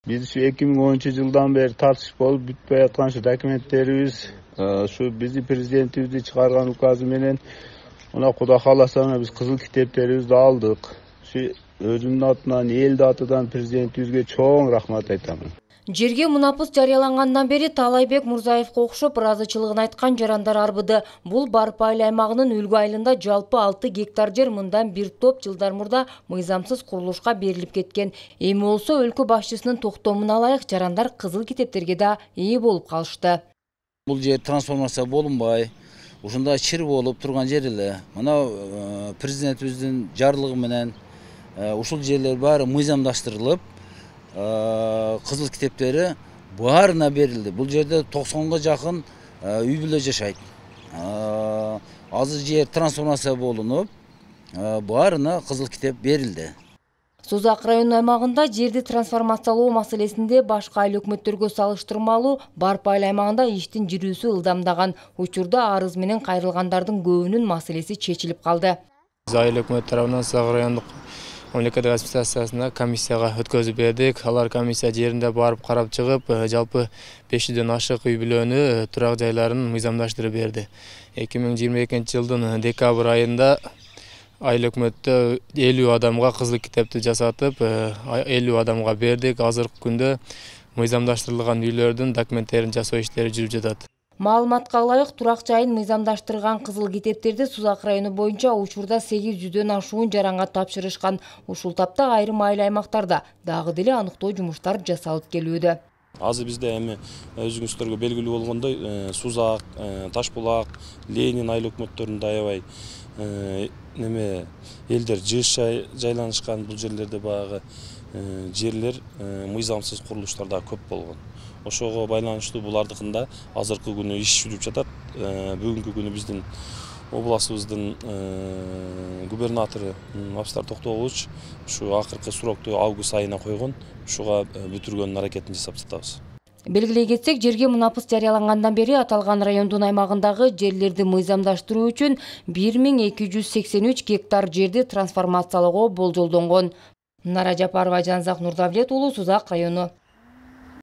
Biz şu 2010 жылдан beri tartışıp olup bütpey atkан şu dokumentlerimiz şu bizi prezidentimizi çıkargan ukazı menen ona Kuda kalasa biz kızıl kitaplarımızı aldık. Şu özümün atынан, eldi atıdan prezidentimizge çoğun rahmat aytaman. Жерге мунапыс жарыялангандан бери Таалайбек Мурзаевге окшоп ыраазычылыгын айткан жарандар арбыды. Бул Барып айыл аймагынын Үлгү айылында жалпы 6 гектар жер мындан бир топ жылдар мурда мыйзамсыз курулушка берилип кеткен. Эми болсо өлкө башчысынын токтомуна ылайык жарандар кызыл китептерге да ээ болуп калышты. Бул жер трансформация болунбай, ушундай чир болуп турган жер эле. Мына президентибиздин жарлыгы менен ушул жерлер баары мыйзамдаштырылып, кызыл китептери баарына берилди. Бул жерде 90га жакын үй бүлө жашайт. Азыр жер трансформация болунуп, баарына кызыл китеп берилди. Созак району аймагында жерди трансформациялоо маселесинде башка айыл өкмөттөргө салыштырмалуу Барып айыл аймагында иштин жүрүүсү ылдамдаган. Учурда арыз менен кайрылгандардын көбүнүн маселеси чечилип калды. Айыл өкмөт тарабынан Созак райондук мамлекеттик администрациясына комиссияга өткөзүп бердик. Алар комиссия жеринде барып карап чыгып, жалпы 500дөн ашык үй бүлөнү турак жайларын мыйзамдаштырып берди. 2022-жылдын декабрь айында айыл өкмөттө 50 адамга кызыл китепти жасатып, 50 адамга бердик. Азыркы күндө мыйзамдаштырылган үйлөрдүн документтерин жасоо иштери жүрүп жатат. Маалыматка ылайык турак жайын мыйзамдаштырган кызыл китептерди Созак району боюнча учурда 800дөн ашуун жаранга тапшырышкан. Ушул тапта айрым айыл аймактарда дагы деле аныктоо жумуштары жасалып келүүдө. Азыр бизде эми өзүңүздөргө белгилүү болгондой Сузак, Ташбулак, Ленин айыл өкмөттөрүндө аябай неме элдер жыш жайланышкан. Бул жерлерде багы жерлер мыйзамсыз курулуштар да көп болгон. Ошого байланыштуу булардыкында азыркы күнү иш жүрүп жатат. Бүгүнкү күнү биздин областыбыздын губернатору Абстар Токтогулович ушу акыркы срокту август айына койгон. Ушуга бүтүргөнүн аракетин жасап жатабыз. Белгилей кетсек, жерге мунапыс жарыялангандан бери аталган райондун аймагындагы жерлерди мыйзамдаштыруу үчүн 1283 гектар жерди трансформациялоого болжолдонгон. Нара Жапарова, Жанзак Нурдавлет уулу, Созак району.